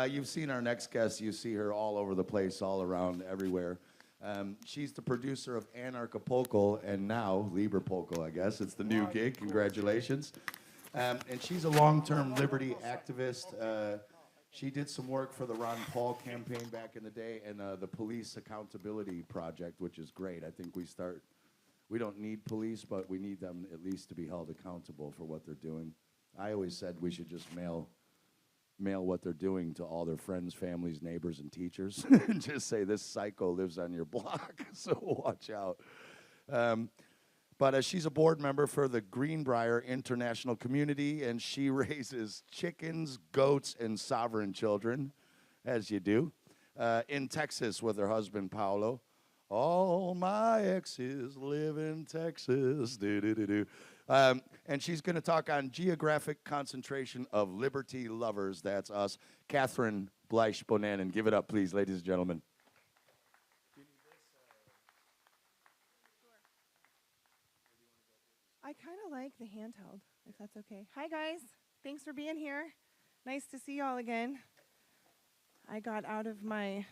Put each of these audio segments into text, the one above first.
You've seen our next guest. You see her all over the place, all around, everywhere. She's the producer of Anarchapulco and now Liberpulco, I guess. It's the new gig. Congratulations. And she's a long-term liberty activist. She did some work for the Ron Paul campaign back in the day and the Police Accountability Project, which is great. I think we don't need police, but we need them at least to be held accountable for what they're doing. I always said we should just mail what they're doing to all their friends, families, neighbors, and teachers, and just say this psycho lives on your block, so watch out. But she's a board member for the Greenbrier International Community, and she raises chickens, goats, and sovereign children, as you do, in Texas with her husband, Paolo. All my exes live in Texas. And she's going to talk on geographic concentration of liberty lovers. That's us. Catherine Bleish Bonandin. Give it up, please, ladies and gentlemen. I kind of like the handheld, if that's okay. Hi, guys. Thanks for being here. Nice to see y'all again. I got out of my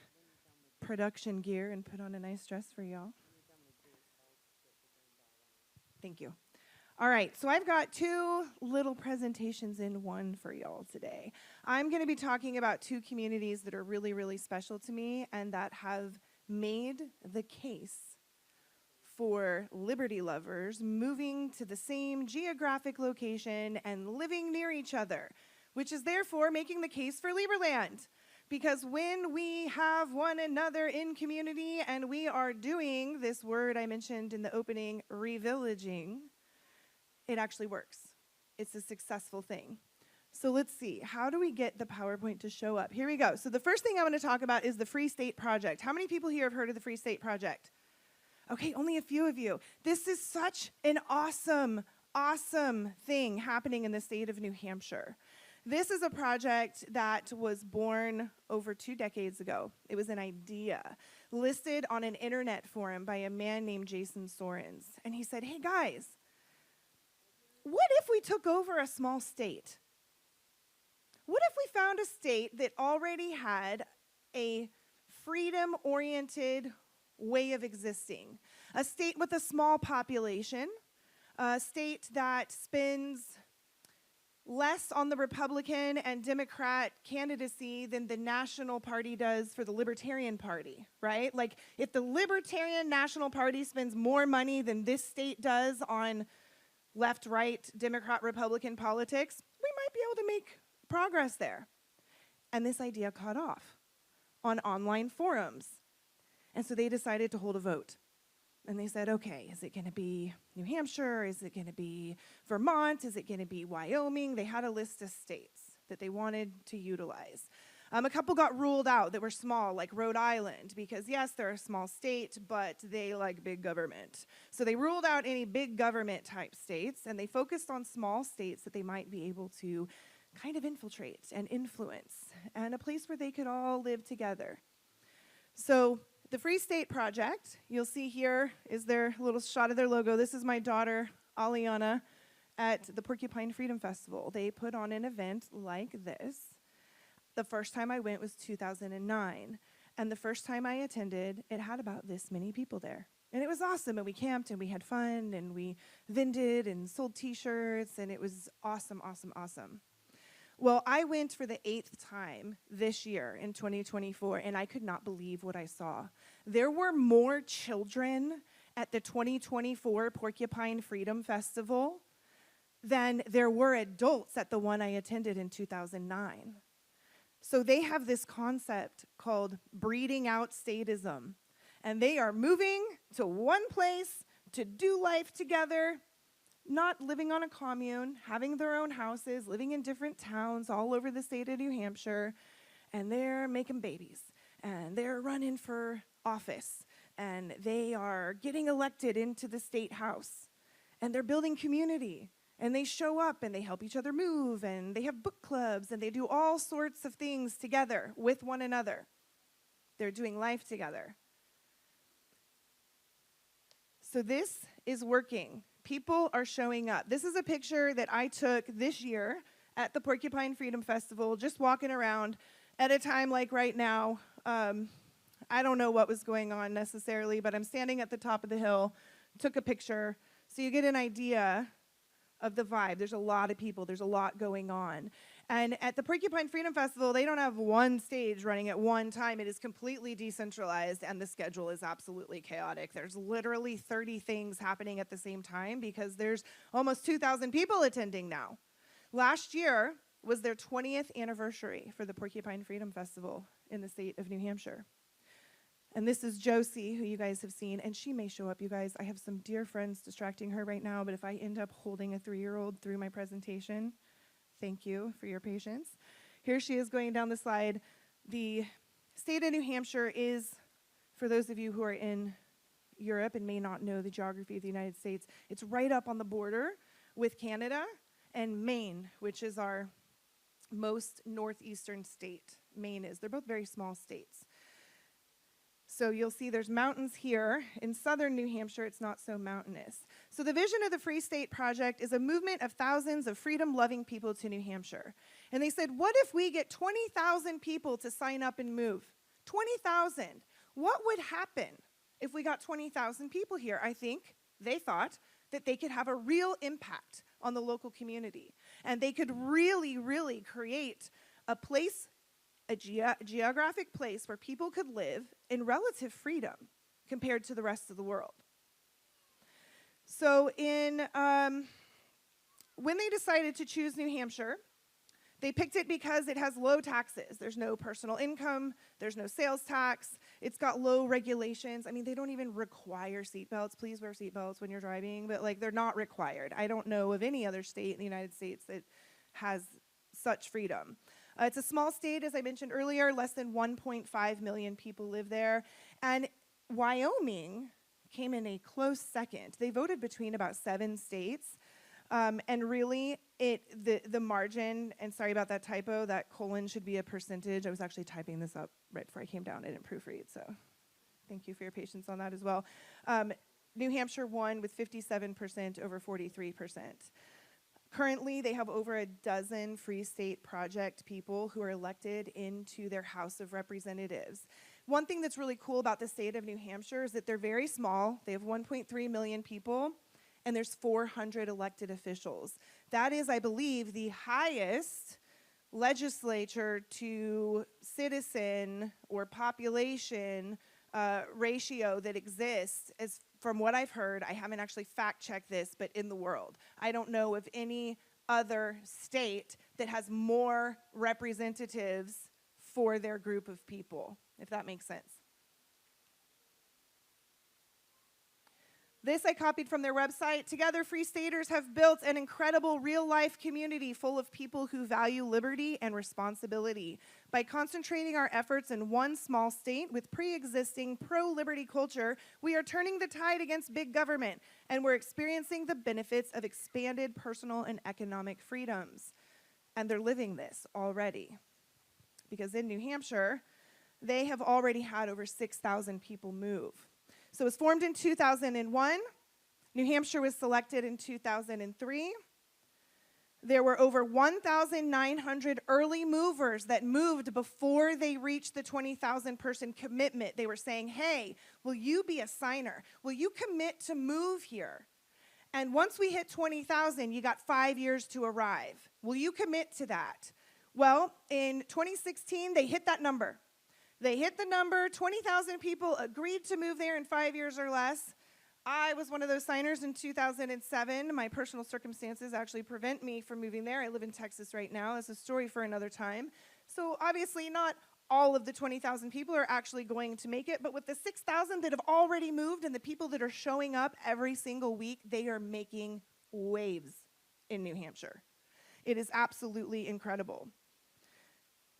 production gear and put on a nice dress for y'all. Thank you. All right, so I've got two little presentations in one for y'all today. I'm going to be talking about two communities that are really, really special to me and that have made the case for liberty lovers moving to the same geographic location and living near each other, which is therefore making the case for Liberland. Because when we have one another in community and we are doing this word I mentioned in the opening, revillaging, it actually works. It's a successful thing. So let's see, how do we get the PowerPoint to show up? Here we go. So the first thing I want to talk about is the Free State Project. How many people here have heard of the Free State Project? Okay, only a few of you. This is such an awesome, awesome thing happening in the state of New Hampshire. This is a project that was born over 2 decades ago. It was an idea listed on an internet forum by a man named Jason Sorens. And he said, hey guys, what if we took over a small state? What if we found a state that already had a freedom-oriented way of existing? A state with a small population, a state that spends less on the Republican and Democrat candidacy than the National Party does for the Libertarian Party, right? Like, if the Libertarian National Party spends more money than this state does on left, right, Democrat, Republican politics, we might be able to make progress there. And this idea caught off on online forums. And so they decided to hold a vote. And they said, okay, is it going to be New Hampshire? Is it going to be Vermont? Is it going to be Wyoming? They had a list of states that they wanted to utilize. A couple got ruled out that were small, like Rhode Island, because yes, they're a small state, but they like big government. So they ruled out any big government type states, and they focused on small states that they might be able to kind of infiltrate and influence, and a place where they could all live together. So the Free State Project, you'll see here is their little shot of their logo. This is my daughter, Aliana, at the Porcupine Freedom Festival. They put on an event like this. The first time I went was 2009. And the first time I attended, it had about this many people there. And it was awesome, and we camped, and we had fun, and we vended and sold T-shirts, and it was awesome, awesome, awesome. Well, I went for the 8th time this year in 2024, and I could not believe what I saw. There were more children at the 2024 Porcupine Freedom Festival than there were adults at the one I attended in 2009. So they have this concept called breeding out statism, and they are moving to one place to do life together, not living on a commune, having their own houses, living in different towns all over the state of New Hampshire, and they're making babies, and they're running for office, and they are getting elected into the state house, and they're building community, and they show up, and they help each other move, and they have book clubs, and they do all sorts of things together with one another. They're doing life together. So this is working. People are showing up. This is a picture that I took this year at the Porcupine Freedom Festival, just walking around, at a time like right now, I don't know what was going on necessarily, but I'm standing at the top of the hill, took a picture, so you get an idea of the vibe. There's a lot of people. There's a lot going on. And at the Porcupine Freedom Festival, they don't have one stage running at one time. It is completely decentralized, and the schedule is absolutely chaotic. There's literally 30 things happening at the same time because there's almost 2,000 people attending now. Last year was their 20th anniversary for the Porcupine Freedom Festival in the state of New Hampshire. And this is Josie, who you guys have seen, and she may show up, you guys. I have some dear friends distracting her right now, but if I end up holding a 3-year-old through my presentation, thank you for your patience. Here she is going down the slide. The state of New Hampshire is, for those of you who are in Europe and may not know the geography of the United States, it's right up on the border with Canada and Maine, which is our most northeastern state. Maine is. They're both very small states. So you'll see there's mountains here. In southern New Hampshire, it's not so mountainous. So the vision of the Free State Project is a movement of thousands of freedom-loving people to New Hampshire. And they said, what if we get 20,000 people to sign up and move? 20,000. What would happen if we got 20,000 people here? I think they thought that they could have a real impact on the local community. And they could really, really create a place, a geographic place where people could live in relative freedom compared to the rest of the world. So when they decided to choose New Hampshire, they picked it because it has low taxes. There's no personal income. There's no sales tax. It's got low regulations. I mean, they don't even require seatbelts. Please wear seatbelts when you're driving, but like they're not required. I don't know of any other state in the United States that has such freedom. It's a small state, as I mentioned earlier. Less than 1.5 million people live there. And Wyoming came in a close second. They voted between about 7 states. And really, the margin, and sorry about that typo, that colon should be a percentage. I was actually typing this up right before I came down. I didn't proofread, so thank you for your patience on that as well. New Hampshire won with 57% over 43%. Currently, they have over a dozen Free State Project people who are elected into their House of Representatives. One thing that's really cool about the state of New Hampshire is that they're very small. They have 1.3 million people, and there's 400 elected officials. That is, I believe, the highest legislature to citizen or population ratio that exists, as from what I've heard. I haven't actually fact-checked this, but in the world. I don't know of any other state that has more representatives for their group of people, if that makes sense. This I copied from their website. Together, Free Staters have built an incredible real-life community full of people who value liberty and responsibility. By concentrating our efforts in one small state with pre-existing pro-liberty culture, we are turning the tide against big government, and we're experiencing the benefits of expanded personal and economic freedoms. And they're living this already. Because in New Hampshire, they have already had over 6,000 people move. So it was formed in 2001. New Hampshire was selected in 2003. There were over 1,900 early movers that moved before they reached the 20,000 person commitment. They were saying, hey, will you be a signer? Will you commit to move here? And once we hit 20,000, you got 5 years to arrive. Will you commit to that? Well, in 2016, they hit that number. They hit the number. 20,000 people agreed to move there in 5 years or less. I was one of those signers in 2007. My personal circumstances actually prevent me from moving there. I live in Texas right now. That's a story for another time. So obviously not all of the 20,000 people are actually going to make it, but with the 6,000 that have already moved and the people that are showing up every single week, they are making waves in New Hampshire. It is absolutely incredible.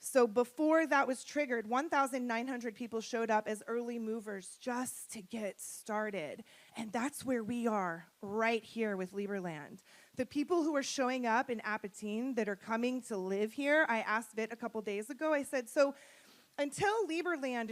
So before that was triggered, 1,900 people showed up as early movers just to get started. And that's where we are right here with Liberland. The people who are showing up in Apatine that are coming to live here, I asked Vit a couple days ago, I said, so until Liberland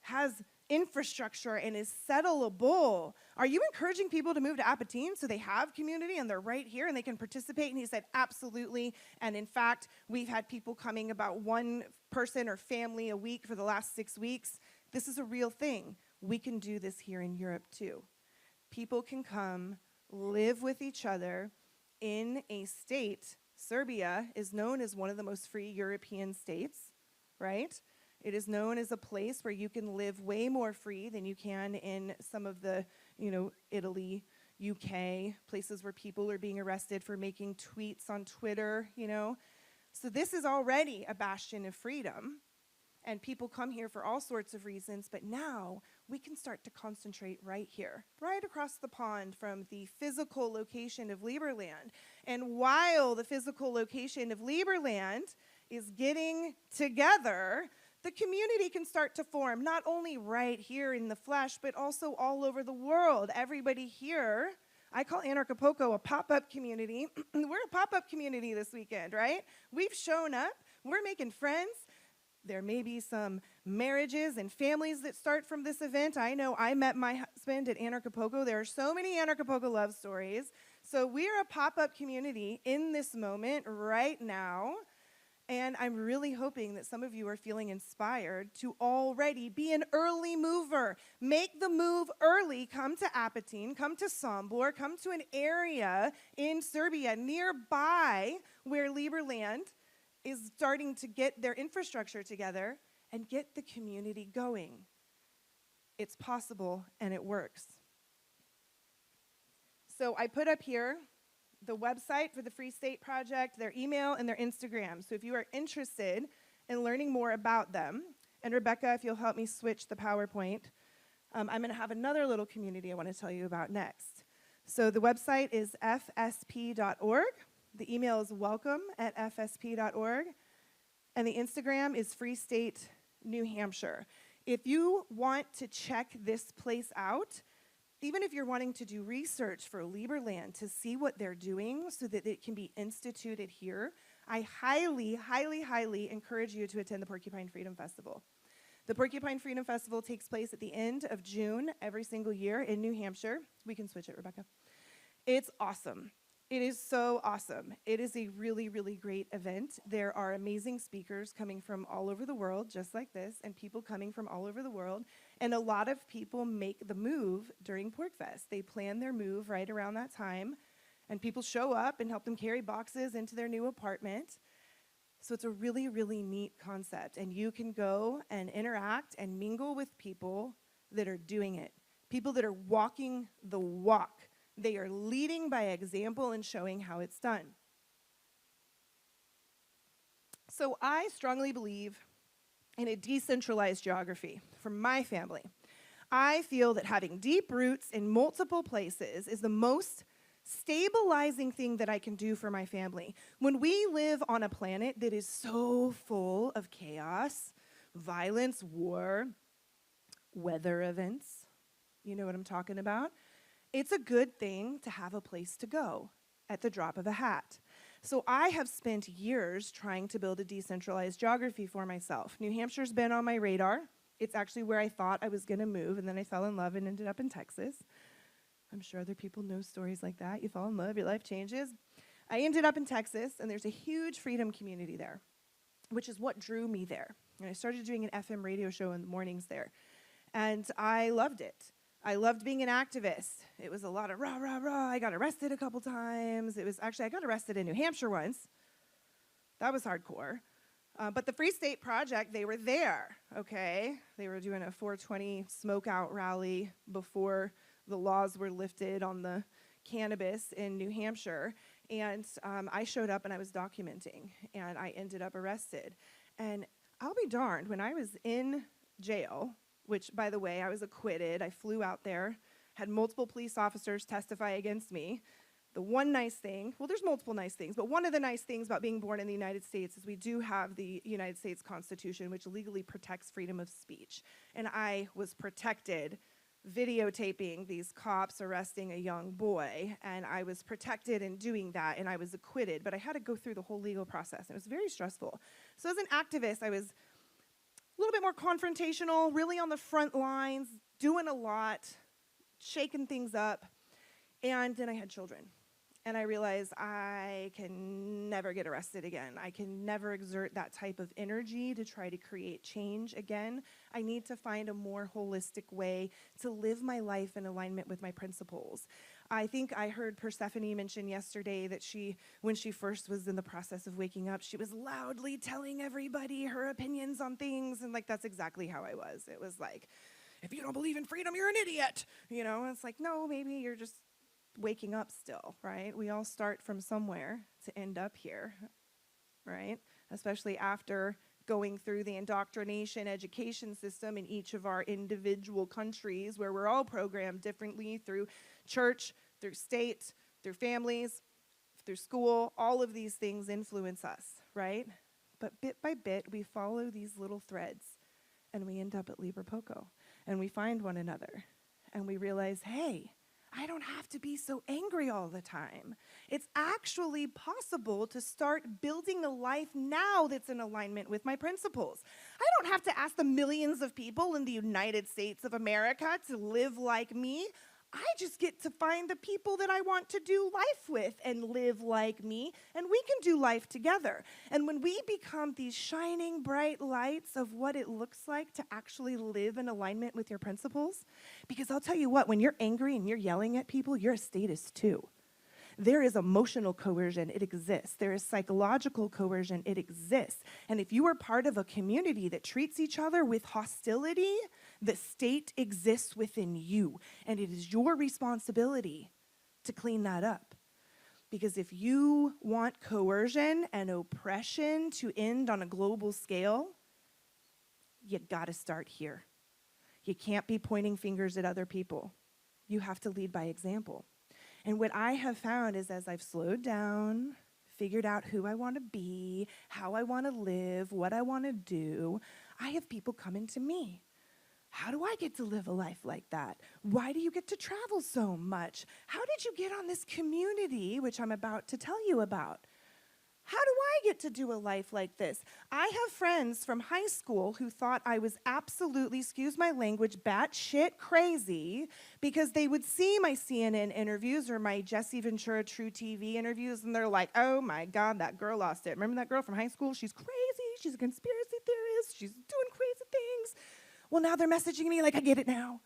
has infrastructure and is settleable, are you encouraging people to move to Apatine so they have community and they're right here and they can participate? And he said, absolutely. And in fact, we've had people coming about 1 person or family a week for the last 6 weeks. This is a real thing. We can do this here in Europe too. People can come, live with each other in a state. Serbia is known as one of the most free European states, right? It is known as a place where you can live way more free than you can in some of the, Italy, UK, places where people are being arrested for making tweets on Twitter, So this is already a bastion of freedom, and people come here for all sorts of reasons, but now we can start to concentrate right here, right across the pond from the physical location of Liberland. And while the physical location of Liberland is getting together, the community can start to form, not only right here in the flesh, but also all over the world. Everybody here, I call Anarchapulco a pop-up community. We're a pop-up community this weekend, right? We've shown up. We're making friends. There may be some marriages and families that start from this event. I know I met my husband at Anarchapulco. There are so many Anarchapulco love stories. So we're a pop-up community in this moment right now. And I'm really hoping that some of you are feeling inspired to already be an early mover. Make the move early. Come to Apatin, come to Sombor, come to an area in Serbia nearby where Liberland is starting to get their infrastructure together and get the community going. It's possible and it works. So I put up here the website for the Free State Project, their email, and their Instagram. So if you are interested in learning more about them, and Rebecca, if you'll help me switch the PowerPoint, I'm going to have another little community I want to tell you about next. So the website is fsp.org. The email is welcome@fsp.org. And the Instagram is Free State New Hampshire. If you want to check this place out, even if you're wanting to do research for Liberland to see what they're doing so that it can be instituted here, I highly, highly, highly encourage you to attend the Porcupine Freedom Festival. The Porcupine Freedom Festival takes place at the end of June every single year in New Hampshire. We can switch it, Rebecca. It's awesome. It is so awesome. It is a really, really great event. There are amazing speakers coming from all over the world, just like this, and people coming from all over the world. And a lot of people make the move during PorcFest. They plan their move right around that time, and people show up and help them carry boxes into their new apartment. So it's a really, really neat concept. And you can go and interact and mingle with people that are doing it, people that are walking the walk. They are leading by example and showing how it's done. So I strongly believe in a decentralized geography for my family. I feel that having deep roots in multiple places is the most stabilizing thing that I can do for my family. When we live on a planet that is so full of chaos, violence, war, weather events, you know what I'm talking about? It's a good thing to have a place to go at the drop of a hat. So I have spent years trying to build a decentralized geography for myself. New Hampshire's been on my radar. It's actually where I thought I was going to move, and then I fell in love and ended up in Texas. I'm sure other people know stories like that. You fall in love, your life changes. I ended up in Texas, and there's a huge freedom community there, which is what drew me there. And I started doing an FM radio show in the mornings there, and I loved it. I loved being an activist. It was a lot of rah, rah, rah. I got arrested a couple times. I got arrested in New Hampshire once. That was hardcore. But the Free State Project, they were there, okay? They were doing a 420 smoke-out rally before the laws were lifted on the cannabis in New Hampshire. And I showed up and I was documenting, and I ended up arrested. And I'll be darned, when I was in jail, which, by the way, I was acquitted. I flew out there, had multiple police officers testify against me. The one nice thing, well, there's multiple nice things, but one of the nice things about being born in the United States is we do have the United States Constitution, which legally protects freedom of speech. And I was protected videotaping these cops arresting a young boy, and I was protected in doing that, and I was acquitted, but I had to go through the whole legal process, and it was very stressful. So as an activist, I was a little bit more confrontational, really on the front lines, doing a lot, shaking things up. And then I had children. And I realized I can never get arrested again. I can never exert that type of energy to try to create change again. I need to find a more holistic way to live my life in alignment with my principles. I think I heard Persephone mention yesterday that when she first was in the process of waking up, she was loudly telling everybody her opinions on things. And like, that's exactly how I was. It was like, if you don't believe in freedom, you're an idiot. And it's like, no, maybe you're just waking up still, right? We all start from somewhere to end up here, right? Especially after going through the indoctrination education system in each of our individual countries, where we're all programmed differently through church, through state, through families, through school. All of these things influence us, right? But bit by bit, we follow these little threads, and we end up at Liberpulco, and we find one another, and we realize, hey, I don't have to be so angry all the time. It's actually possible to start building a life now that's in alignment with my principles. I don't have to ask the millions of people in the United States of America to live like me. I just get to find the people that I want to do life with and live like me, and we can do life together. And when we become these shining bright lights of what it looks like to actually live in alignment with your principles, because I'll tell you what, when you're angry and you're yelling at people, you're a statist too. There is emotional coercion, it exists. There is psychological coercion, it exists. And if you are part of a community that treats each other with hostility, the state exists within you. And it is your responsibility to clean that up. Because if you want coercion and oppression to end on a global scale, you gotta start here. You can't be pointing fingers at other people. You have to lead by example. And what I have found is, as I've slowed down, figured out who I want to be, how I want to live, what I want to do, I have people coming to me. How do I get to live a life like that? Why do you get to travel so much? How did you get on this community, which I'm about to tell you about? How do I get to do a life like this? I have friends from high school who thought I was absolutely, excuse my language, batshit crazy, because they would see my CNN interviews or my Jesse Ventura True TV interviews, and they're like, oh my God, that girl lost it. Remember that girl from high school? She's crazy. She's a conspiracy theorist. She's doing crazy things. Well, now they're messaging me like, I get it now.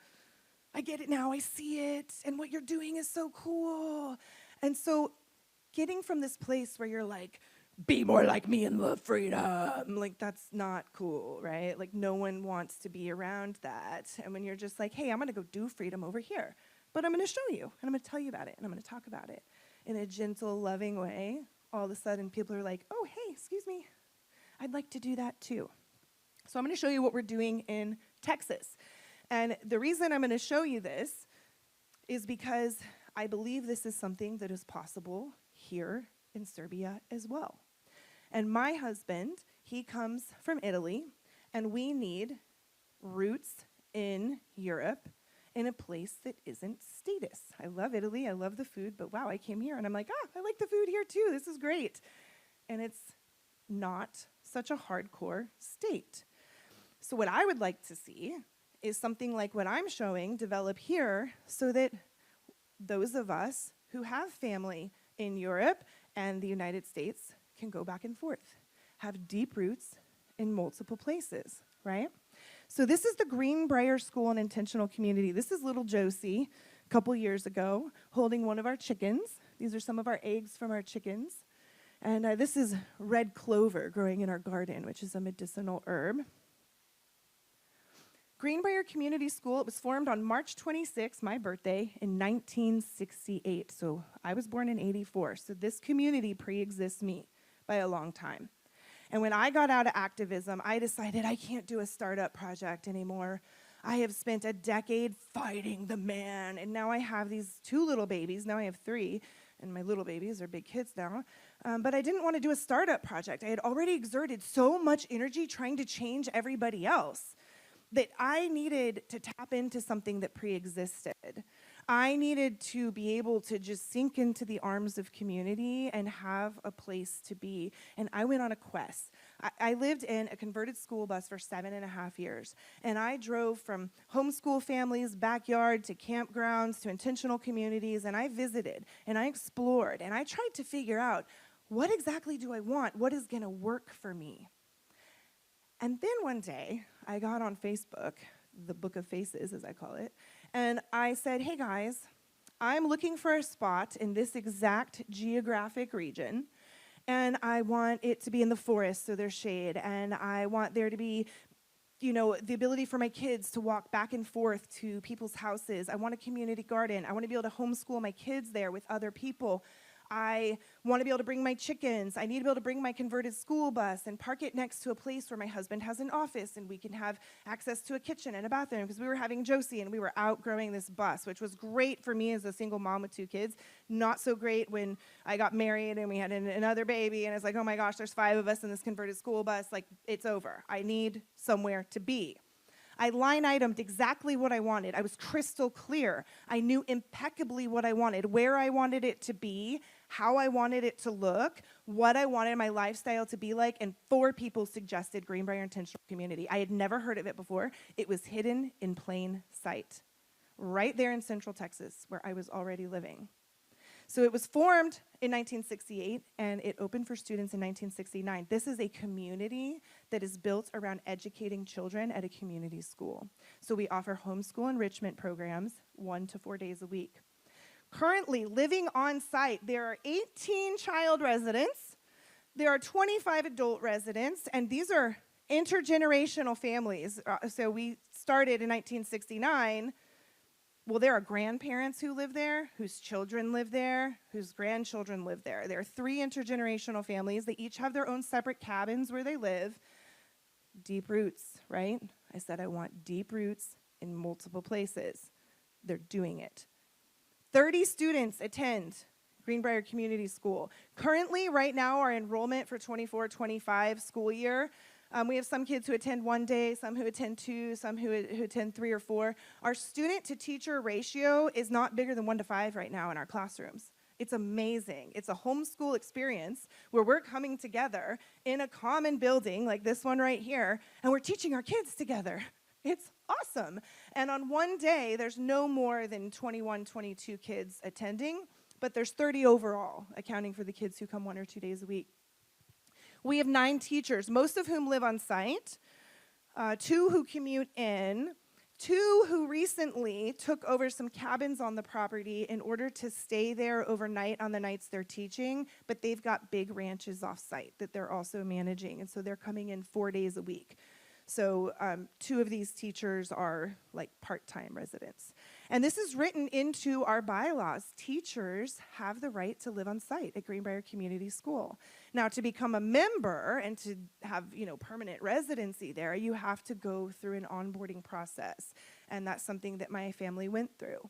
I get it now. I see it. And what you're doing is so cool. And so getting from this place where you're like, be more like me and love freedom, like that's not cool, right? Like no one wants to be around that. And when you're just like, hey, I'm gonna go do freedom over here, but I'm gonna show you, and I'm gonna tell you about it, and I'm gonna talk about it in a gentle, loving way, all of a sudden people are like, oh, hey, excuse me, I'd like to do that too. So I'm gonna show you what we're doing in Texas. And the reason I'm gonna show you this is because I believe this is something that is possible here in Serbia as well. And my husband, he comes from Italy, and we need roots in Europe in a place that isn't status. I love Italy, I love the food, but wow, I came here and I'm like, I like the food here too, this is great. And it's not such a hardcore state. So what I would like to see is something like what I'm showing develop here, so that those of us who have family in Europe and the United States can go back and forth, have deep roots in multiple places, right? So this is the Greenbrier School and Intentional Community. This is little Josie a couple years ago holding one of our chickens. These are some of our eggs from our chickens. And this is red clover growing in our garden, which is a medicinal herb. Greenbrier Community School, it was formed on March 26, my birthday, in 1968. So I was born in 84. So this community pre-exists me by a long time. And when I got out of activism, I decided I can't do a startup project anymore. I have spent a decade fighting the man, and now I have these 2 little babies. Now I have 3, and my little babies are big kids now. But I didn't want to do a startup project. I had already exerted so much energy trying to change everybody else that I needed to tap into something that pre-existed. I needed to be able to just sink into the arms of community and have a place to be. And I went on a quest. I lived in a converted school bus for 7.5 years, and I drove from homeschool families' backyard to campgrounds to intentional communities, and I visited, and I explored, and I tried to figure out, what exactly do I want? What is going to work for me? And then one day, I got on Facebook, the Book of Faces, as I call it, and I said, hey guys, I'm looking for a spot in this exact geographic region, and I want it to be in the forest so there's shade, and I want there to be, the ability for my kids to walk back and forth to people's houses. I want a community garden. I want to be able to homeschool my kids there with other people. I want to be able to bring my chickens. I need to be able to bring my converted school bus and park it next to a place where my husband has an office and we can have access to a kitchen and a bathroom, because we were having Josie and we were outgrowing this bus, which was great for me as a single mom with 2 kids. Not so great when I got married and we had another baby and it's like, oh my gosh, there's 5 of us in this converted school bus. Like, it's over. I need somewhere to be. I line itemed exactly what I wanted. I was crystal clear. I knew impeccably what I wanted, where I wanted it to be, how I wanted it to look, what I wanted my lifestyle to be like, and 4 people suggested Greenbrier Intentional Community. I had never heard of it before. It was hidden in plain sight, right there in Central Texas, where I was already living. So it was formed in 1968, and it opened for students in 1969. This is a community that is built around educating children at a community school. So we offer homeschool enrichment programs 1 to 4 days a week. Currently, living on site, there are 18 child residents, there are 25 adult residents, and these are intergenerational families. So we started in 1969. Well, there are grandparents who live there, whose children live there, whose grandchildren live there. There are 3 intergenerational families. They each have their own separate cabins where they live. Deep roots, right? I said I want deep roots in multiple places. They're doing it. 30 students attend Greenbrier Community School. Currently, right now, our enrollment for 24-25 school year, we have some kids who attend 1 day, some who attend 2, some who attend 3 or 4. Our student-to-teacher ratio is not bigger than 1 to 5 right now in our classrooms. It's amazing. It's a homeschool experience where we're coming together in a common building like this one right here, and we're teaching our kids together. It's awesome. And on 1 day, there's no more than 21, 22 kids attending, but there's 30 overall, accounting for the kids who come 1 or 2 days a week. We have 9 teachers, most of whom live on site, 2 who commute in, 2 who recently took over some cabins on the property in order to stay there overnight on the nights they're teaching, but they've got big ranches off site that they're also managing, and so they're coming in 4 days a week. So 2 of these teachers are like part-time residents. And this is written into our bylaws. Teachers have the right to live on site at Greenbrier Community School. Now, to become a member and to have, permanent residency there, you have to go through an onboarding process. And that's something that my family went through.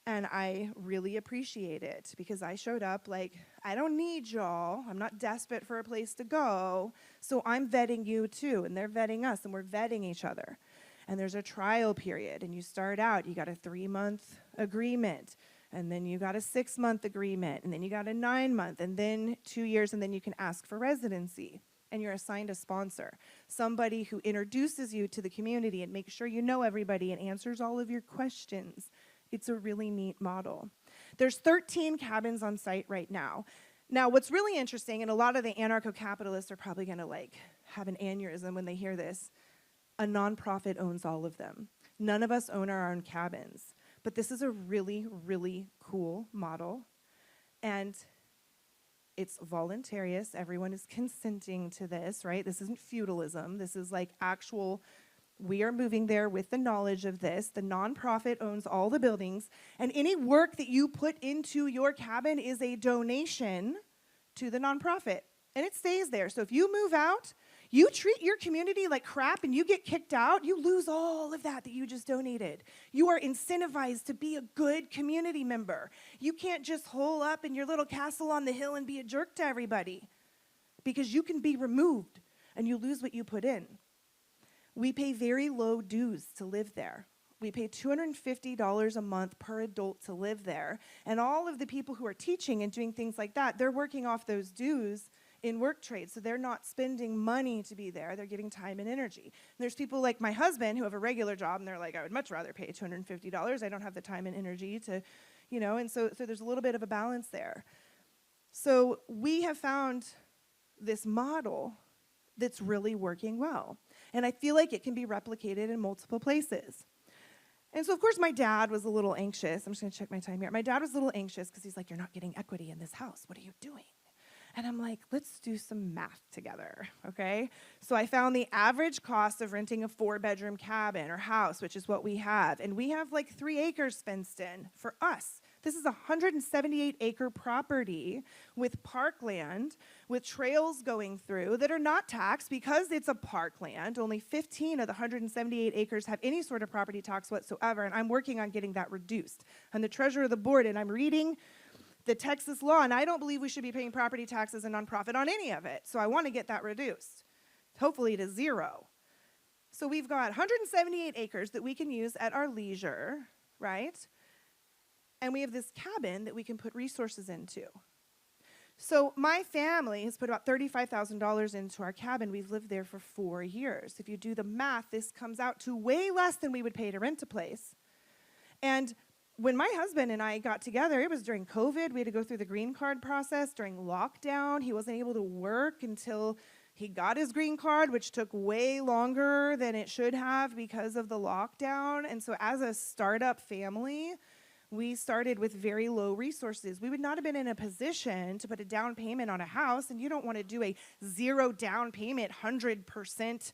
And I really appreciate it because I showed up like, I don't need y'all. I'm not desperate for a place to go. So I'm vetting you too. And they're vetting us and we're vetting each other. And there's a trial period. And you start out, you got a 3-month agreement. And then you got a 6-month agreement. And then you got a 9-month. And then 2 years. And then you can ask for residency. And you're assigned a sponsor, somebody who introduces you to the community and makes sure you know everybody and answers all of your questions. It's a really neat model. There's 13 cabins on site right now. Now, what's really interesting, and a lot of the anarcho-capitalists are probably going to have an aneurysm when they hear this, a nonprofit owns all of them. None of us own our own cabins. But this is a really, really cool model. And it's voluntarious. Everyone is consenting to this, right? This isn't feudalism. This is like actual. We are moving there with the knowledge of this. The nonprofit owns all the buildings, and any work that you put into your cabin is a donation to the nonprofit, and it stays there. So if you move out, you treat your community like crap, and you get kicked out, you lose all of that you just donated. You are incentivized to be a good community member. You can't just hole up in your little castle on the hill and be a jerk to everybody, because you can be removed, and you lose what you put in. We pay very low dues to live there. We pay $250 a month per adult to live there. And all of the people who are teaching and doing things like that, they're working off those dues in work trade, so they're not spending money to be there. They're getting time and energy. And there's people like my husband who have a regular job, and they're like, I would much rather pay $250. I don't have the time and energy to, and so there's a little bit of a balance there. So we have found this model that's really working well. And I feel like it can be replicated in multiple places. And so, of course, my dad was a little anxious. I'm just going to check my time here. My dad was a little anxious because he's like, you're not getting equity in this house. What are you doing? And I'm like, let's do some math together, okay? So I found the average cost of renting a 4-bedroom cabin or house, which is what we have. And we have like 3 acres fenced in for us. This is a 178-acre property with parkland, with trails going through that are not taxed because it's a parkland. Only 15 of the 178 acres have any sort of property tax whatsoever, and I'm working on getting that reduced. I'm the treasurer of the board, and I'm reading the Texas law, and I don't believe we should be paying property taxes and nonprofit on any of it, so I want to get that reduced, hopefully to 0. So we've got 178 acres that we can use at our leisure, right? And we have this cabin that we can put resources into. So my family has put about $35,000 into our cabin. We've lived there for 4 years. If you do the math, this comes out to way less than we would pay to rent a place. And when my husband and I got together, it was during COVID. We had to go through the green card process during lockdown. He wasn't able to work until he got his green card, which took way longer than it should have because of the lockdown. And so as a startup family, we started with very low resources. We would not have been in a position to put a down payment on a house, and you don't want to do a 0 down payment, 100%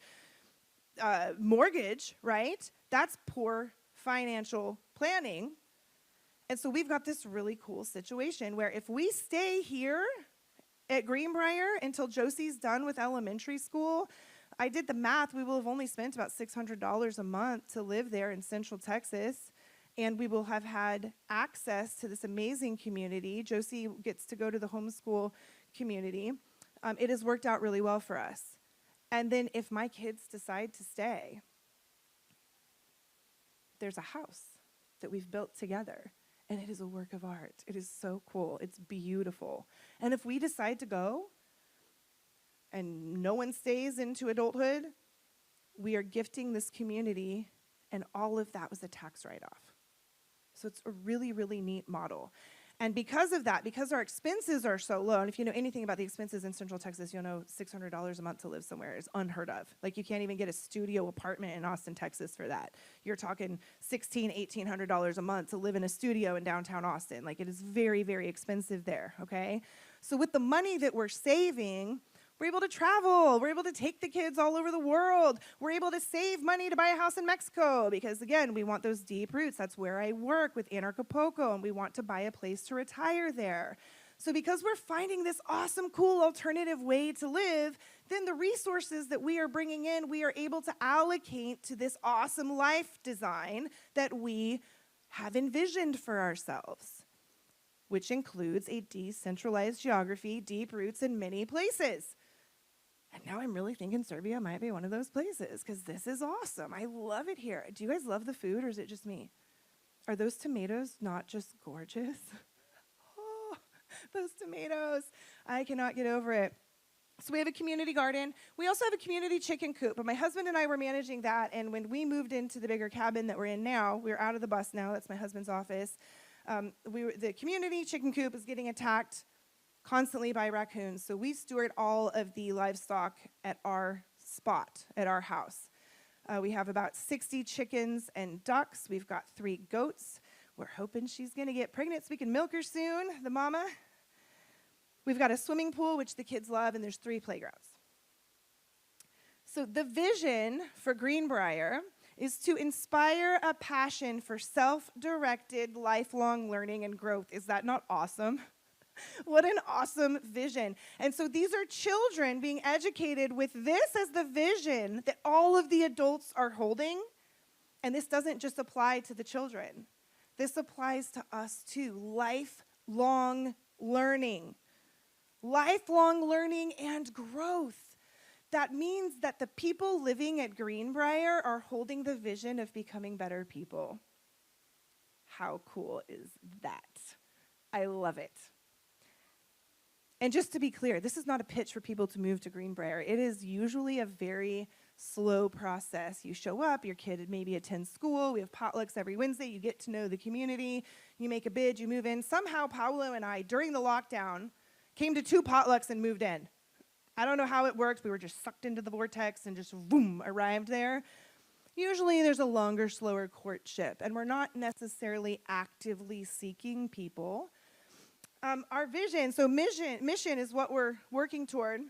mortgage, right? That's poor financial planning. And so we've got this really cool situation where if we stay here at Greenbrier until Josie's done with elementary school, I did the math, we will have only spent about $600 a month to live there in Central Texas. And we will have had access to this amazing community. Josie gets to go to the homeschool community. It has worked out really well for us. And then if my kids decide to stay, there's a house that we've built together. And it is a work of art. It is so cool. It's beautiful. And if we decide to go and no one stays into adulthood, we are gifting this community, and all of that was a tax write-off. So it's a really, really neat model. And because of that, because our expenses are so low, and if you know anything about the expenses in Central Texas, you'll know $600 a month to live somewhere is unheard of. Like you can't even get a studio apartment in Austin, Texas for that. You're talking $1,600, $1,800 a month to live in a studio in downtown Austin. Like it is very, very expensive there, okay? So with the money that we're saving, we're able to travel. We're able to take the kids all over the world. We're able to save money to buy a house in Mexico because, again, we want those deep roots. That's where I work with Acapulco, and we want to buy a place to retire there. So because we're finding this awesome, cool alternative way to live, then the resources that we are bringing in, we are able to allocate to this awesome life design that we have envisioned for ourselves, which includes a decentralized geography, deep roots in many places. And now I'm really thinking Serbia might be one of those places because this is awesome. I love it here. Do you guys love the food, or is it just me? Are those tomatoes not just gorgeous? Oh, those tomatoes. I cannot get over it. So we have a community garden. We also have a community chicken coop, but my husband and I were managing that, and when we moved into the bigger cabin that we're in now, we're out of the bus now. That's my husband's office. The community chicken coop is getting attacked constantly by raccoons, so we steward all of the livestock at our spot, at our house. We have about 60 chickens and ducks. We've got 3 goats. We're hoping she's going to get pregnant so we can milk her soon, the mama. We've got a swimming pool, which the kids love, and there's 3 playgrounds. So the vision for Greenbrier is to inspire a passion for self-directed lifelong learning and growth. Is that not awesome? What an awesome vision. And so these are children being educated with this as the vision that all of the adults are holding. And this doesn't just apply to the children. This applies to us too. Lifelong learning. Lifelong learning and growth. That means that the people living at Greenbrier are holding the vision of becoming better people. How cool is that? I love it. And just to be clear, this is not a pitch for people to move to Greenbrier. It is usually a very slow process. You show up, your kid maybe attends school, we have potlucks every Wednesday, you get to know the community, you make a bid, you move in. Somehow Paolo and I, during the lockdown, came to 2 potlucks and moved in. I don't know how it works. We were just sucked into the vortex and just boom, arrived there. Usually there's a longer, slower courtship, and we're not necessarily actively seeking people. Our vision, so mission is what we're working toward.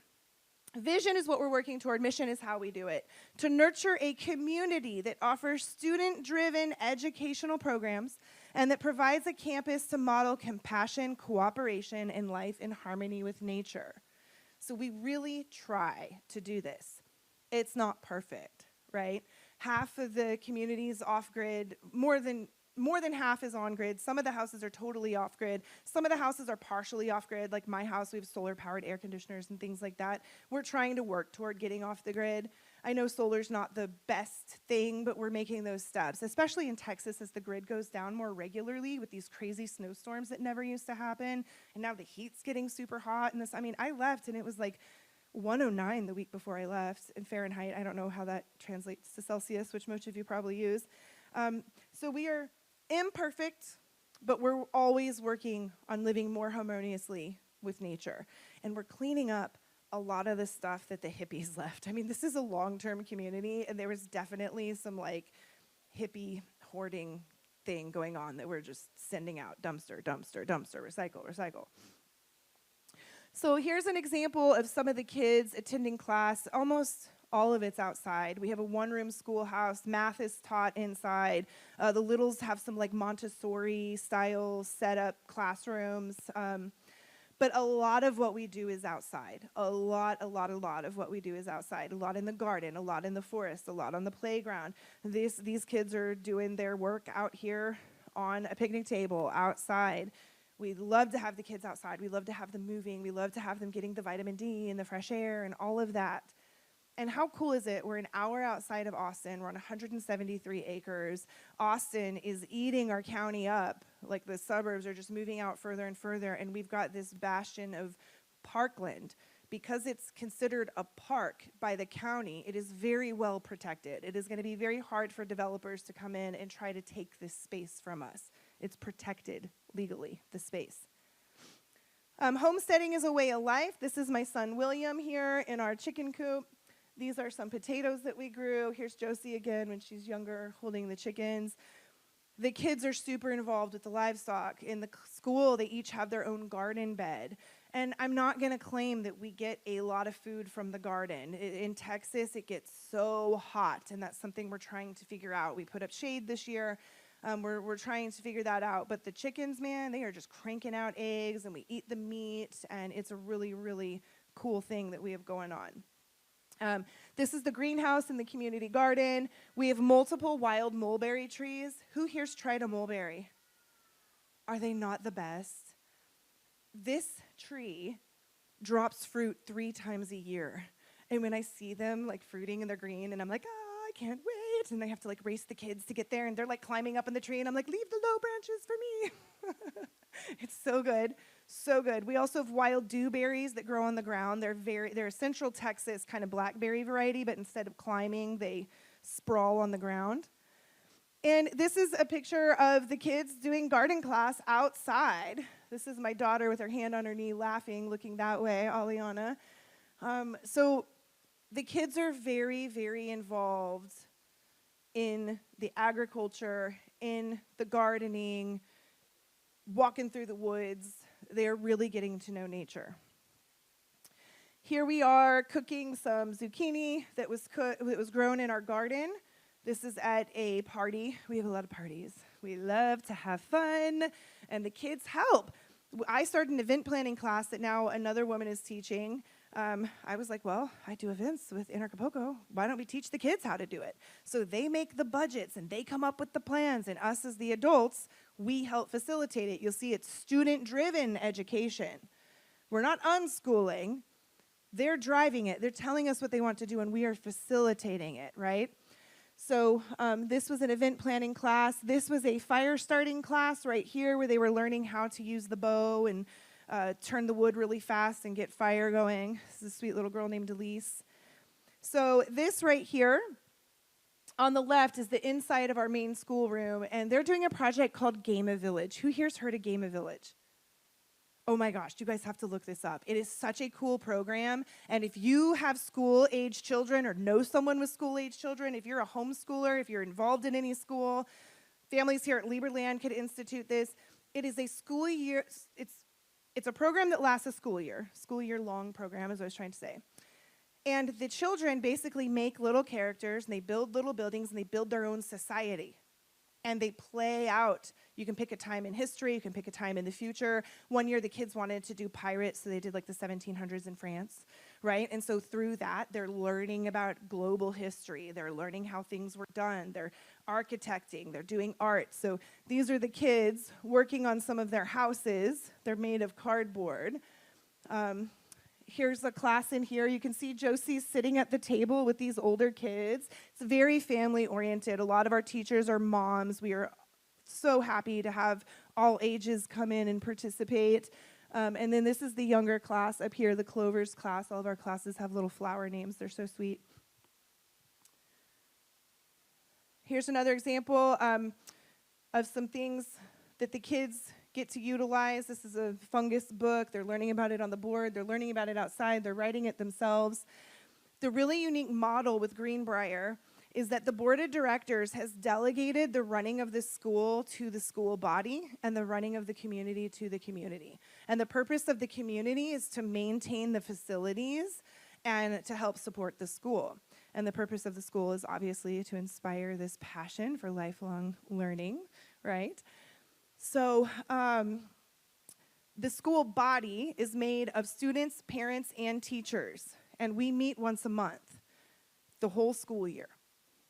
Vision is what we're working toward. Mission is how we do it. To nurture a community that offers student-driven educational programs and that provides a campus to model compassion, cooperation, and life in harmony with nature. So we really try to do this. It's not perfect, right? Half of the community is off-grid, more than half is on-grid. Some of the houses are totally off-grid. Some of the houses are partially off-grid, like my house, we have solar-powered air conditioners and things like that. We're trying to work toward getting off the grid. I know solar's not the best thing, but we're making those steps, especially in Texas as the grid goes down more regularly with these crazy snowstorms that never used to happen, and now the heat's getting super hot. And I left, and it was like 109 the week before I left in Fahrenheit. I don't know how that translates to Celsius, which most of you probably use. So we are imperfect, but we're always working on living more harmoniously with nature. And we're cleaning up a lot of the stuff that the hippies left. This is a long-term community, and there was definitely some hippie hoarding thing going on that we're just sending out. Dumpster, dumpster, dumpster, recycle, recycle. So here's an example of some of the kids attending class. Almost all of it's outside. We have a one-room schoolhouse. Math is taught inside. The littles have some Montessori-style setup classrooms. But a lot of what we do is outside. A lot of what we do is outside. A lot in the garden, a lot in the forest, a lot on the playground. These kids are doing their work out here on a picnic table outside. We love to have the kids outside. We love to have them moving. We love to have them getting the vitamin D and the fresh air and all of that. And how cool is it? We're an hour outside of Austin. We're on 173 acres. Austin is eating our county up. The suburbs are just moving out further and further, and we've got this bastion of parkland. Because it's considered a park by the county, it is very well protected. It is going to be very hard for developers to come in and try to take this space from us. It's protected legally, the space. Homesteading is a way of life. This is my son William here in our chicken coop. These are some potatoes that we grew. Here's Josie again when she's younger holding the chickens. The kids are super involved with the livestock. In the school, they each have their own garden bed. And I'm not going to claim that we get a lot of food from the garden. In Texas, it gets so hot, and that's something we're trying to figure out. We put up shade this year. We're trying to figure that out. But the chickens, man, they are just cranking out eggs, and we eat the meat, and it's a really, really cool thing that we have going on. This is the greenhouse in the community garden. We have multiple wild mulberry trees. Who here's tried a mulberry? Are they not the best? This tree drops fruit 3 times a year. And when I see them fruiting and they're green, and I'm like, I can't wait. And I have to race the kids to get there, and they're climbing up in the tree, and I'm like, leave the low branches for me. It's so good. So good. We also have wild dewberries that grow on the ground. They're a Central Texas kind of blackberry variety, but instead of climbing, they sprawl on the ground. And this is a picture of the kids doing garden class outside. This is my daughter with her hand on her knee laughing, looking that way, Aliana. So the kids are very, very involved in the agriculture, in the gardening, walking through the woods. They're really getting to know nature. Here we are cooking some zucchini that was grown in our garden. This is at a party. We have a lot of parties. We love to have fun, and the kids help. I started an event planning class that now another woman is teaching. I was like, well, I do events in Acapulco. Why don't we teach the kids how to do it? So they make the budgets, and they come up with the plans, and us as the adults, we help facilitate it. You'll see it's student-driven education. We're not unschooling. They're driving it. They're telling us what they want to do, and we are facilitating it, right? So this was an event planning class. This was a fire starting class right here where they were learning how to use the bow and turn the wood really fast and get fire going. This is a sweet little girl named Elise. So this right here on the left is the inside of our main schoolroom, and they're doing a project called Game a Village. Who here's heard of Game a Village? Oh my gosh, you guys have to look this up. It is such a cool program, and if you have school-age children or know someone with school-age children, if you're a homeschooler, if you're involved in any school, families here at Liberland could institute this. It is a school year, it's a program that lasts a school year long program is what I was trying to say. And the children basically make little characters, and they build little buildings, and they build their own society. And they play out. You can pick a time in history, you can pick a time in the future. One year the kids wanted to do pirates, so they did like the 1700s in France, right? And so through that, they're learning about global history. They're learning how things were done. They're architecting, they're doing art. So these are the kids working on some of their houses. They're made of cardboard. Here's a class in here. You can see Josie sitting at the table with these older kids. It's very family-oriented. A lot of our teachers are moms. We are so happy to have all ages come in and participate. And then this is the younger class up here, the Clovers class. All of our classes have little flower names. They're so sweet. Here's another example of some things that the kids get to utilize. This is a fungus book. They're learning about it on the board. They're learning about it outside. They're writing it themselves. The really unique model with Greenbrier is that the board of directors has delegated the running of the school to the school body and the running of the community to the community. And the purpose of the community is to maintain the facilities and to help support the school. And the purpose of the school is obviously to inspire this passion for lifelong learning, right? So the school body is made of students, parents, and teachers, and we meet once a month, the whole school year.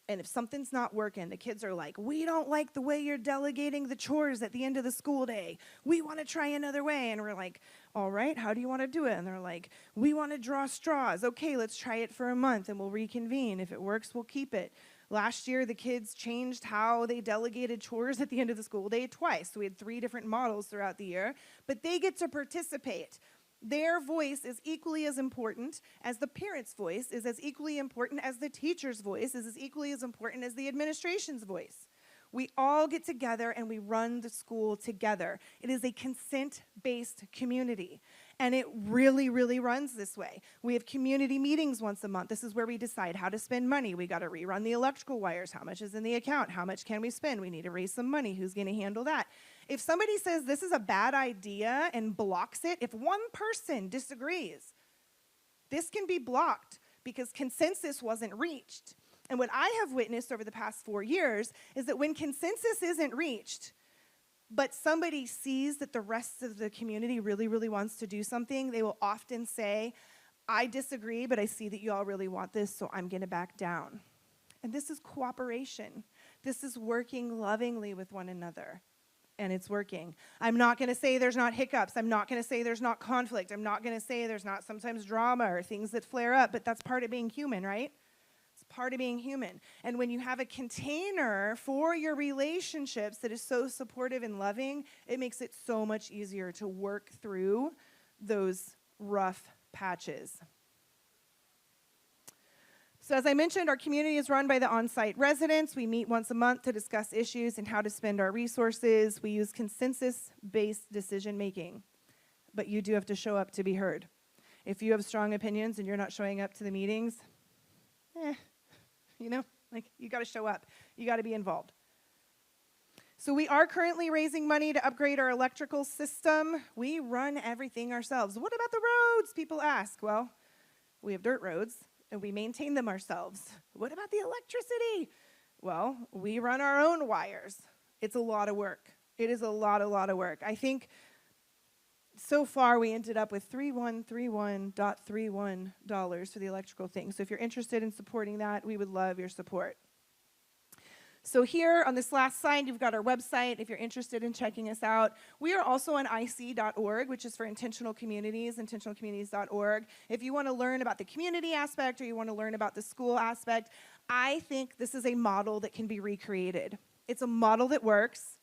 And if something's not working, the kids are like, we don't like the way you're delegating the chores at the end of the school day. We want to try another way. And we're like, all right, how do you want to do it? And they're like, we want to draw straws. Okay, let's try it for a month, and we'll reconvene. If it works, we'll keep it. Last year, the kids changed how they delegated chores at the end of the school day twice. So we had 3 different models throughout the year, but they get to participate. Their voice is equally as important as the parent's voice, is as equally important as the teacher's voice, is as equally as important as the administration's voice. We all get together and we run the school together. It is a consent-based community, and it really, really runs this way. We have community meetings once a month. This is where we decide how to spend money. We got to rerun the electrical wires. How much is in the account? How much can we spend? We need to raise some money. Who's going to handle that? If somebody says this is a bad idea and blocks it, if one person disagrees, this can be blocked because consensus wasn't reached. And what I have witnessed over the past 4 years is that when consensus isn't reached, but somebody sees that the rest of the community really, really wants to do something, they will often say, I disagree, but I see that you all really want this, so I'm going to back down. And this is cooperation. This is working lovingly with one another. And it's working. I'm not going to say there's not hiccups. I'm not going to say there's not conflict. I'm not going to say there's not sometimes drama or things that flare up, but that's part of being human, right? It's part of being human. And when you have a container for your relationships that is so supportive and loving, it makes it so much easier to work through those rough patches. So as I mentioned, our community is run by the on-site residents. We meet once a month to discuss issues and how to spend our resources. We use consensus-based decision-making, but you do have to show up to be heard. If you have strong opinions and you're not showing up to the meetings, you got to show up. You got to be involved. So we are currently raising money to upgrade our electrical system. We run everything ourselves. What about the roads? People ask. Well, we have dirt roads, and we maintain them ourselves. What about the electricity? Well, we run our own wires. It's a lot of work. It is a lot of work. I think so far we ended up with $3131.31 for the electrical thing. So if you're interested in supporting that, we would love your support. So here on this last slide, you've got our website if you're interested in checking us out. We are also on IC.org, which is for Intentional Communities, intentionalcommunities.org. If you want to learn about the community aspect or you want to learn about the school aspect, I think this is a model that can be recreated. It's a model that works.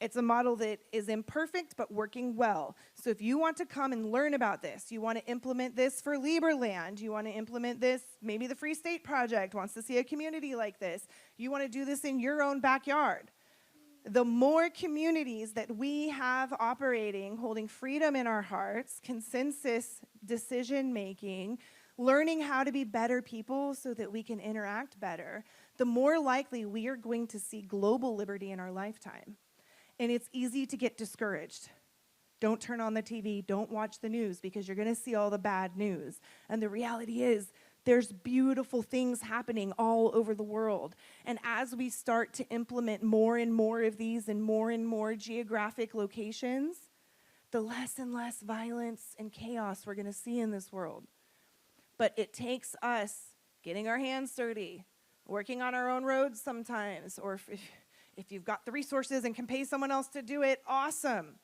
It's a model that is imperfect but working well. So if you want to come and learn about this, you want to implement this for Liberland, you want to implement this, maybe the Free State Project wants to see a community like this, you want to do this in your own backyard. The more communities that we have operating, holding freedom in our hearts, consensus decision-making, learning how to be better people so that we can interact better, the more likely we are going to see global liberty in our lifetime. And it's easy to get discouraged. Don't turn on the TV, don't watch the news, because you're gonna see all the bad news. And the reality is, there's beautiful things happening all over the world. And as we start to implement more and more of these in more and more geographic locations, the less and less violence and chaos we're gonna see in this world. But it takes us getting our hands dirty, working on our own roads sometimes, or if you've got the resources and can pay someone else to do it, awesome.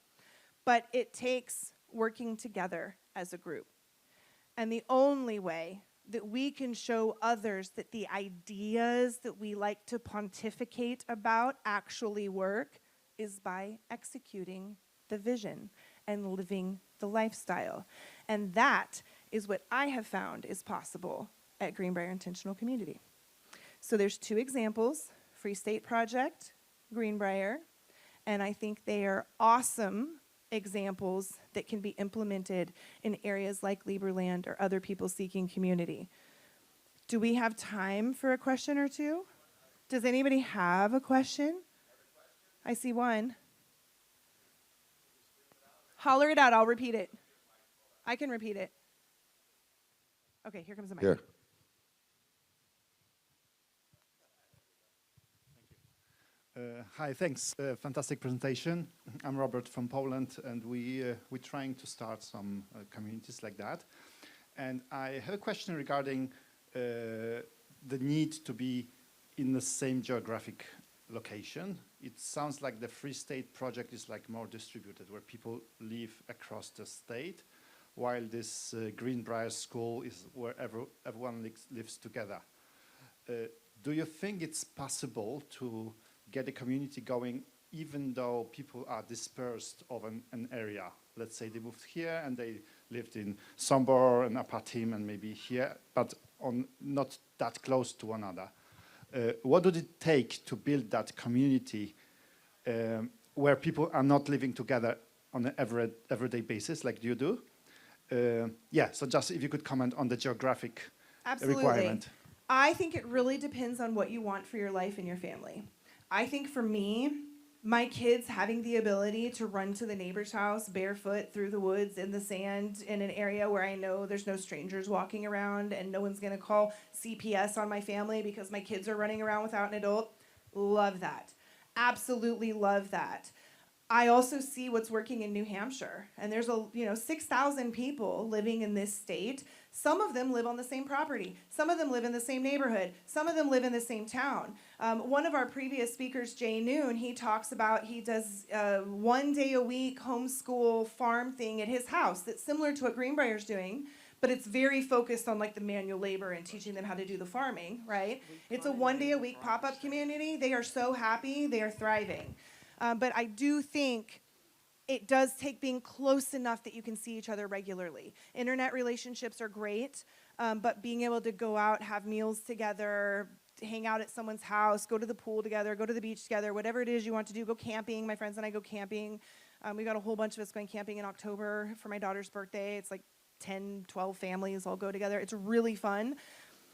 But it takes working together as a group. And the only way that we can show others that the ideas that we like to pontificate about actually work is by executing the vision and living the lifestyle. And that is what I have found is possible at Greenbrier Intentional Community. So there's two examples, Free State Project, Greenbrier, and I think they are awesome examples that can be implemented in areas like Liberland or other people seeking community. Do we have time for a question or two? Does anybody have a question? I see one. Holler it out, I'll repeat it. I can repeat it. Okay, here comes the mic. Here. Hi, thanks. Fantastic presentation. I'm Robert from Poland, and we're trying to start some communities like that. And I have a question regarding the need to be in the same geographic location. It sounds like the Free State Project is like more distributed, where people live across the state, while this Greenbrier School is where everyone lives together. Do you think it's possible to get a community going even though people are dispersed over an area? Let's say they moved here and they lived in Sombor and Apatim and maybe here, but not that close to one another. What would it take to build that community where people are not living together on an everyday basis like you do? Yeah, so just if you could comment on the geographic requirement. I think it really depends on what you want for your life and your family. I think for me, my kids having the ability to run to the neighbor's house barefoot through the woods in the sand in an area where I know there's no strangers walking around and no one's going to call CPS on my family because my kids are running around without an adult, love that. Absolutely love that. I also see what's working in New Hampshire, and there's 6,000 people living in this state. Some of them live on the same property. Some of them live in the same neighborhood. Some of them live in the same town. One of our previous speakers, Jay Noon, he talks about he does 1 day a week homeschool farm thing at his house that's similar to what Greenbrier's doing, but it's very focused on like the manual labor and teaching them how to do the farming, right? It's a 1 day a week pop-up community. They are so happy. They are thriving. But I do think it does take being close enough that you can see each other regularly. Internet relationships are great, but being able to go out, have meals together, hang out at someone's house, go to the pool together, go to the beach together, whatever it is you want to do, go camping. My friends and I go camping. We got a whole bunch of us going camping in October for my daughter's birthday. It's like 10, 12 families all go together. It's really fun.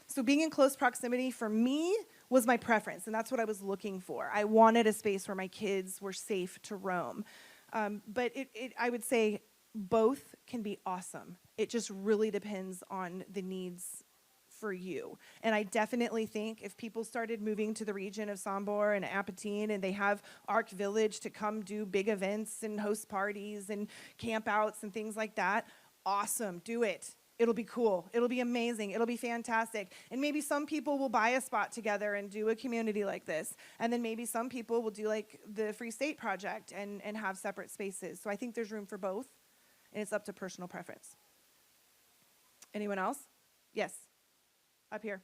So being in close proximity for me was my preference, and that's what I was looking for. I wanted a space where my kids were safe to roam. But I would say both can be awesome. It just really depends on the needs for you. And I definitely think if people started moving to the region of Sombor and Apatin and they have Arc Village to come do big events and host parties and campouts and things like that, awesome, do it. It'll be cool. It'll be amazing. It'll be fantastic. And maybe some people will buy a spot together and do a community like this. And then maybe some people will do like the Free State Project and have separate spaces. So I think there's room for both. And it's up to personal preference. Anyone else? Yes. Up here.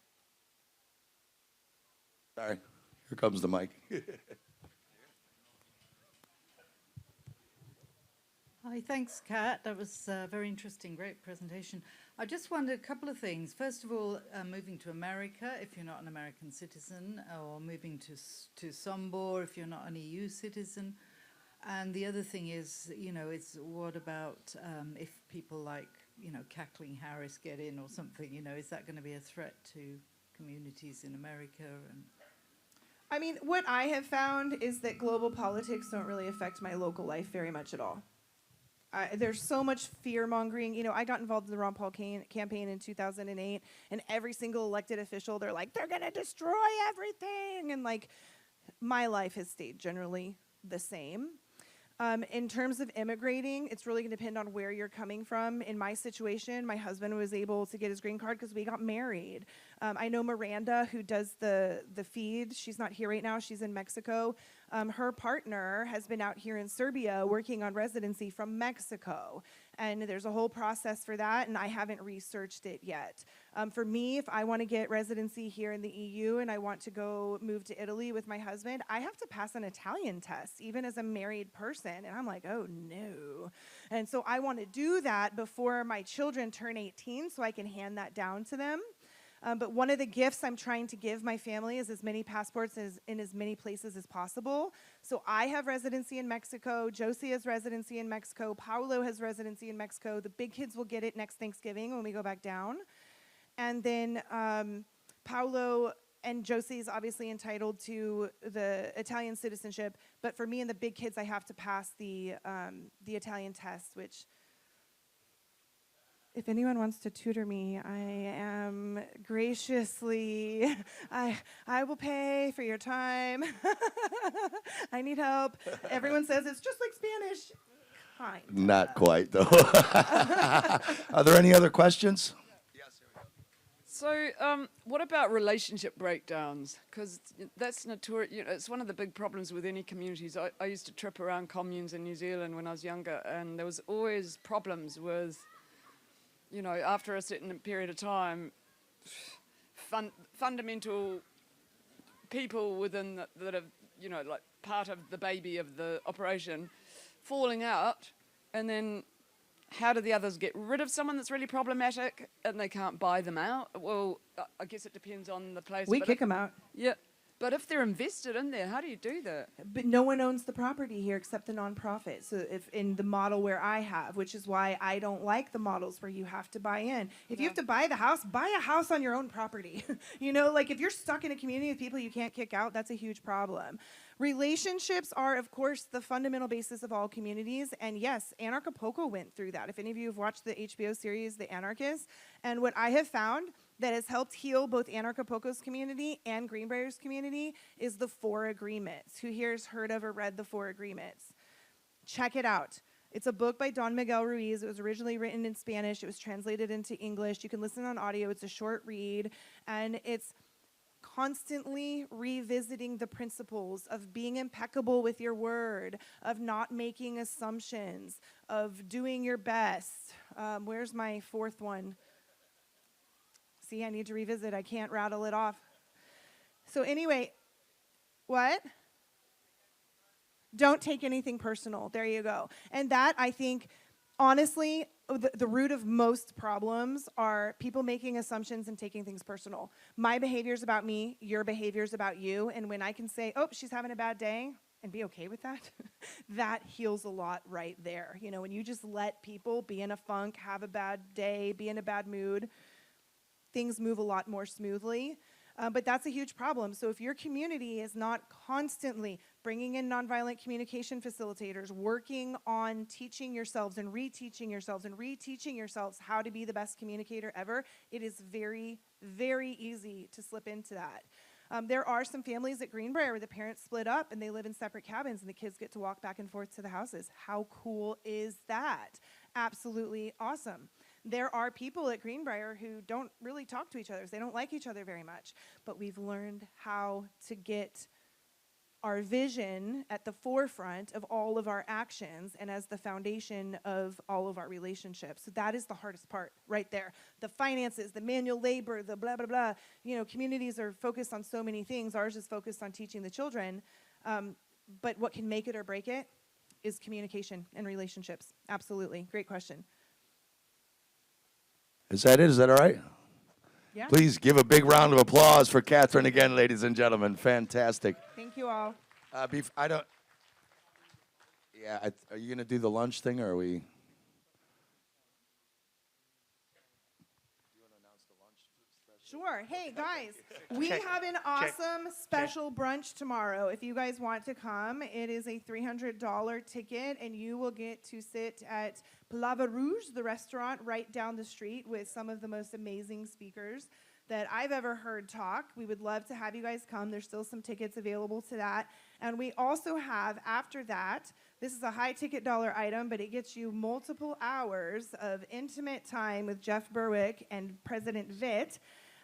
Sorry. Here comes the mic. Hi, thanks, Kat. That was very interesting, great presentation. I just wondered a couple of things. First of all, moving to America, if you're not an American citizen, or moving to Sombor if you're not an EU citizen. And the other thing is, it's what about if people like, Cackling Harris get in or something, is that going to be a threat to communities in America? And I mean, what I have found is that global politics don't really affect my local life very much at all. There's so much fear-mongering. I got involved in the Ron Paul campaign in 2008, and every single elected official, they're like, they're going to destroy everything. And, my life has stayed generally the same. In terms of immigrating, it's really going to depend on where you're coming from. In my situation, my husband was able to get his green card because we got married. I know Miranda, who does the feed. She's not here right now. She's in Mexico. Her partner has been out here in Serbia working on residency from Mexico. And there's a whole process for that, and I haven't researched it yet. For me, if I want to get residency here in the EU and I want to go move to Italy with my husband, I have to pass an Italian test, even as a married person. And I'm like, oh, no. And so I want to do that before my children turn 18 so I can hand that down to them. But one of the gifts I'm trying to give my family is as many passports in as many places as possible. So I have residency in Mexico. Josie has residency in Mexico. Paulo has residency in Mexico. The big kids will get it next Thanksgiving when we go back down. And then Paulo and Josie is obviously entitled to the Italian citizenship. But for me and the big kids, I have to pass the Italian test, which... If anyone wants to tutor me, I am graciously, I will pay for your time. I need help. Everyone says it's just like Spanish. Kind. Not quite, though. Are there any other questions? So, what about relationship breakdowns? Because that's notorious. It's one of the big problems with any communities. I used to trip around communes in New Zealand when I was younger, and there was always problems with, after a certain period of time, fundamental people within that are, part of the baby of the operation, falling out, and then how do the others get rid of someone that's really problematic and they can't buy them out? Well, I guess it depends on the place. We kick them out. Yeah. But if they're invested in there, how do you do that? But no one owns the property here except the nonprofit. So if in the model where I have, which is why I don't like the models where you have to buy in. If you have to buy a house on your own property. If you're stuck in a community with people you can't kick out, that's a huge problem. Relationships are, of course, the fundamental basis of all communities. And yes, Anarchapulco went through that. If any of you have watched the HBO series, The Anarchist, and what I have found that has helped heal both Anarchapulco's community and Greenbrier's community is the 4 Agreements. Who here has heard of or read the 4 Agreements? Check it out. It's a book by Don Miguel Ruiz. It was originally written in Spanish. It was translated into English. You can listen on audio. It's a short read, and it's constantly revisiting the principles of being impeccable with your word, of not making assumptions, of doing your best. Where's my 4th one? See, I need to revisit. I can't rattle it off. So anyway, what? Don't take anything personal. There you go. And that, I think, honestly, the root of most problems are people making assumptions and taking things personal. My behavior's about me, your behavior's about you, and when I can say, oh, she's having a bad day, and be okay with that, that heals a lot right there. When you just let people be in a funk, have a bad day, be in a bad mood, things move a lot more smoothly. But that's a huge problem. So if your community is not constantly bringing in nonviolent communication facilitators, working on teaching yourselves and reteaching yourselves how to be the best communicator ever, it is very, very easy to slip into that. There are some families at Greenbrier where the parents split up and they live in separate cabins and the kids get to walk back and forth to the houses. How cool is that? Absolutely awesome. There are people at Greenbrier who don't really talk to each other. They don't like each other very much. But we've learned how to get our vision at the forefront of all of our actions and as the foundation of all of our relationships. So that is the hardest part right there. The finances, the manual labor, the blah, blah, blah. Communities are focused on so many things. Ours is focused on teaching the children. But what can make it or break it? is communication and relationships. Absolutely. Great question. Is that it? Is that all right? Yeah. Please give a big round of applause for Catherine again, ladies and gentlemen. Fantastic. Thank you all. I don't. Yeah, are you gonna do the lunch thing, or are we? Sure. Hey, guys, we have an awesome special brunch tomorrow. If you guys want to come, it is a $300 ticket, and you will get to sit at Plava Rouge, the restaurant right down the street, with some of the most amazing speakers that I've ever heard talk. We would love to have you guys come. There's still some tickets available to that. And we also have, after that, this is a high ticket dollar item, but it gets you multiple hours of intimate time with Jeff Berwick and President Witt.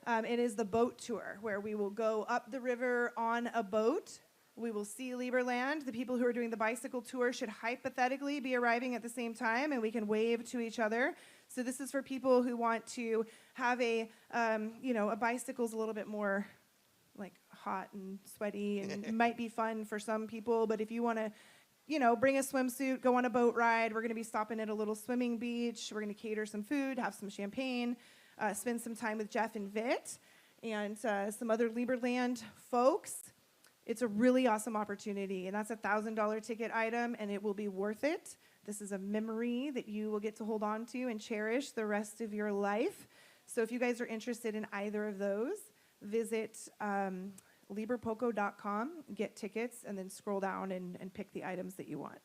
It is the boat tour, where we will go up the river on a boat. We will see Liberland. The people who are doing the bicycle tour should hypothetically be arriving at the same time, and we can wave to each other. So this is for people who want to have a bicycle's a little bit more like hot and sweaty, and it might be fun for some people. But if you want to, bring a swimsuit, go on a boat ride, we're going to be stopping at a little swimming beach. We're going to cater some food, have some champagne. Spend some time with Jeff and Witt and some other Liberland folks. It's a really awesome opportunity, and that's a $1,000 ticket item, and it will be worth it. This is a memory that you will get to hold on to and cherish the rest of your life. So if you guys are interested in either of those, visit Liberpulco.com, get tickets, and then scroll down and pick the items that you want.